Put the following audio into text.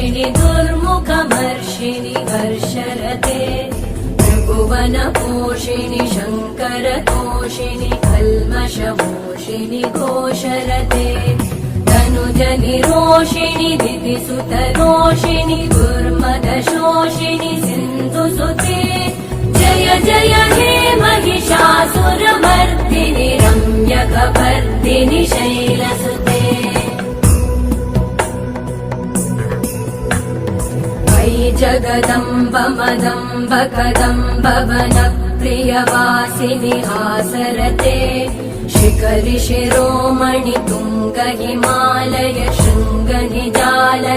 वर्षिणि दुर्मुखमर्षिणि हर्षरते त्रिभुवनपोषिणि शङ्करतोषिणि कल्मषमोषिणि घोषरते धनुजनिरोषिणि दितिसुतरोषिणि दुर्मदशोषिणि सिन्धुसुते जय जय हे महिषासुरमर्दिनि रम्यकपर्दिनि शैलसुते अयि जगदम्ब मदम्ब कदम्ब वनप्रियवासिनि हासरते शिखरि शिरोमणि तुङ्ग हिमालय शृङ्ग निजालय